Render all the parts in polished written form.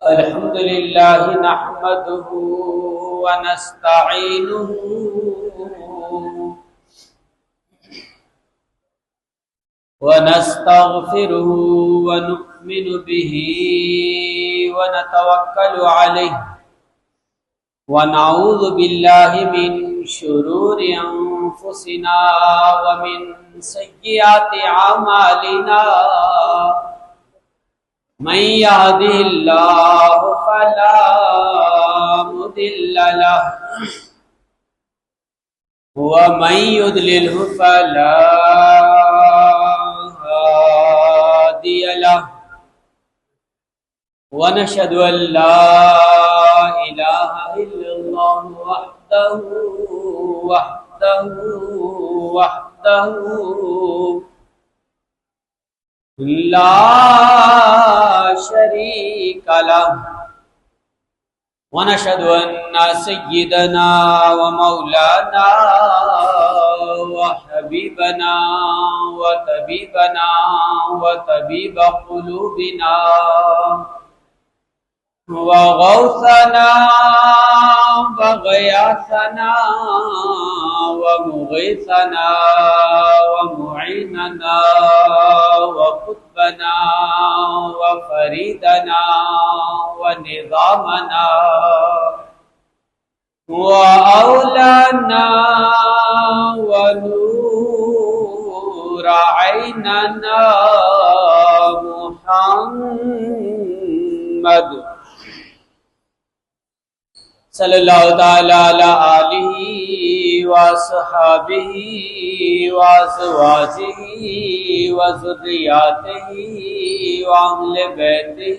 الحمد لله نحمده ونستعينه ونستغفره ونؤمن به ونتوكل عليه ونعوذ بالله من شرور أنفسنا ومن سيئات أعمالنا من يهده الله فلا مضل له ومن يضلله فلا هادي له ونشهد أن لا إله إلا الله وحده لا شريك له ونشهد أن سيدنا ومولانا وحبيبنا وطبيب قلوبنا وغوثنا وغياثنا ومغيثنا ومعيننا وقطبنا وفريدنا ونظامنا وأولانا ونور عيننا محمد صلی اللہ تعالی علی آلہ وصحبہ وازواجہ وذریاتہ واہل بیتہ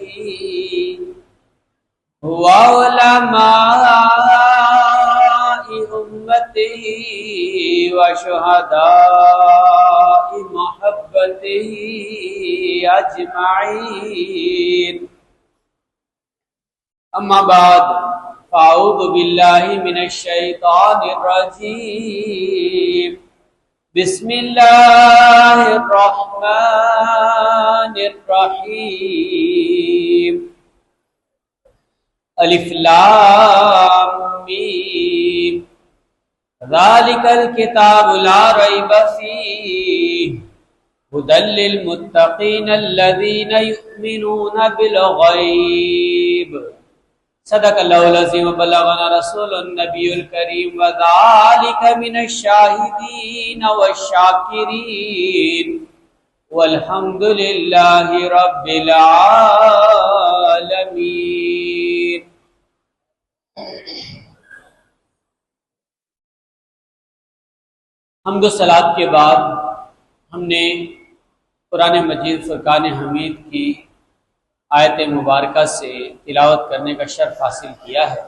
وعلماء امتہ وشہداء محبتہ اجمعین اما بعد فاعوذ باللہ من الشیطان الرجیم بسم اللہ الرحمن الرحیم الف لام میم ذالک الکتاب لا ریب فیہ ھدی للمتقین الذین یؤمنون بالغیب صدق اللہ العظیم وبلغنا رسول النبی الکریم وذالک من الشاہدین والشاکرین والحمد للہ رب العالمین۔ حمد و صلاۃ کے بعد ہم نے قرآن مجید فرقان حمید کی آیت مبارکہ سے تلاوت کرنے کا شرف حاصل کیا ہے۔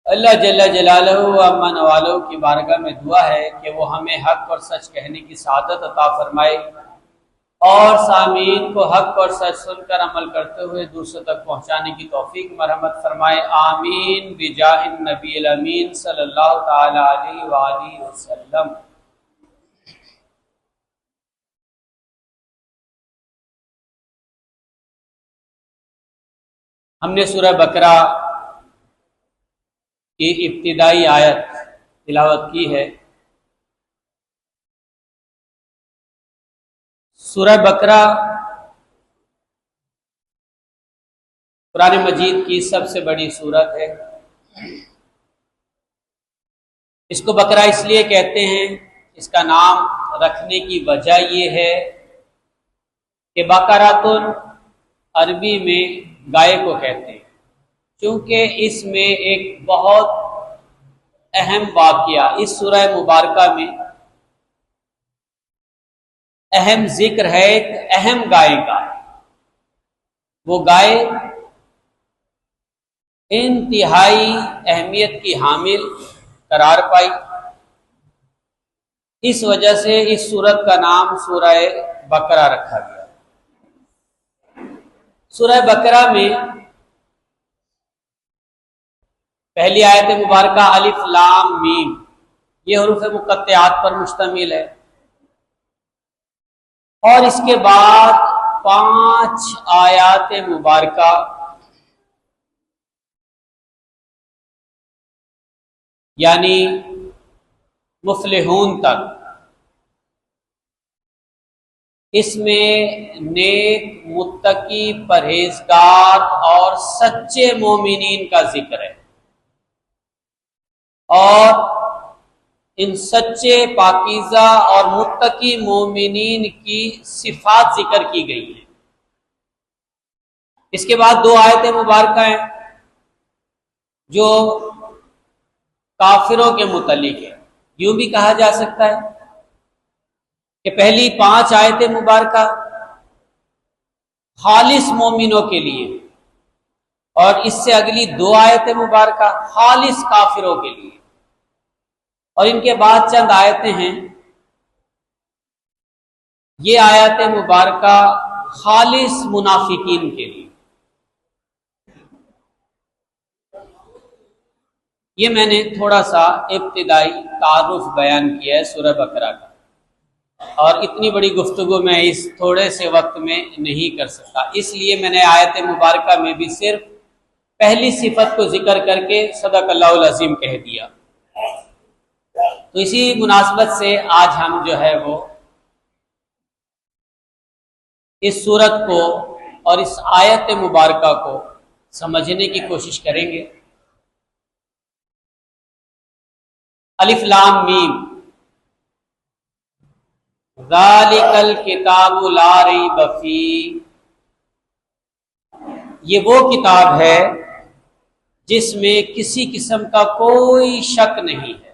اللہ جل جلالہ و امن والوں کی بارگاہ میں دعا ہے کہ وہ ہمیں حق اور سچ کہنے کی سعادت عطا فرمائے اور سامعین کو حق اور سچ سن کر عمل کرتے ہوئے دوسروں تک پہنچانے کی توفیق مرحمت فرمائے، آمین بجاہ النبی الامین صلی اللہ تعالی علیہ وآلہ وسلم۔ ہم نے سورہ بقرہ کی ابتدائی آیت تلاوت کی ہے۔ سورہ بقرہ قرآن مجید کی سب سے بڑی سورت ہے۔ اس کو بقرہ اس لیے کہتے ہیں، اس کا نام رکھنے کی وجہ یہ ہے کہ بقرۃ عربی میں گائے کو کہتے ہیں، چونکہ اس میں ایک بہت اہم واقعہ اس سورہ مبارکہ میں اہم ذکر ہے، ایک اہم گائے کا۔ وہ گائے انتہائی اہمیت کی حامل قرار پائی، اس وجہ سے اس سورت کا نام سورہ بقرہ رکھا گیا۔ سورہ بقرہ میں پہلی آیت مبارکہ الف لام میم یہ حروف مقطعات پر مشتمل ہے، اور اس کے بعد 5 آیات مبارکہ یعنی مفلحون تک، اس میں نیک، متقی، پرہیزگار اور سچے مومنین کا ذکر ہے، اور ان سچے، پاکیزہ اور متقی مومنین کی صفات ذکر کی گئی ہیں۔ اس کے بعد 2 آیتیں مبارکہ ہیں جو کافروں کے متعلق ہے۔ یوں بھی کہا جا سکتا ہے کہ پہلی 5 آیتیں مبارکہ خالص مومنوں کے لیے، اور اس سے اگلی 2 آیتیں مبارکہ خالص کافروں کے لیے، اور ان کے بعد چند آیتیں ہیں، یہ آیات مبارکہ خالص منافقین کے لیے۔ یہ میں نے تھوڑا سا ابتدائی تعارف بیان کیا ہے سورہ بقرہ کا، اور اتنی بڑی گفتگو میں اس تھوڑے سے وقت میں نہیں کر سکتا، اس لیے میں نے آیت مبارکہ میں بھی صرف پہلی صفت کو ذکر کر کے صدق اللہ العظیم کہہ دیا۔ تو اسی مناسبت سے آج ہم جو ہے وہ اس سورت کو اور اس آیت مبارکہ کو سمجھنے کی کوشش کریں گے۔ الف لام میم، ذالک الکتاب لا ریب فیہ، یہ وہ کتاب ہے جس میں کسی قسم کا کوئی شک نہیں ہے۔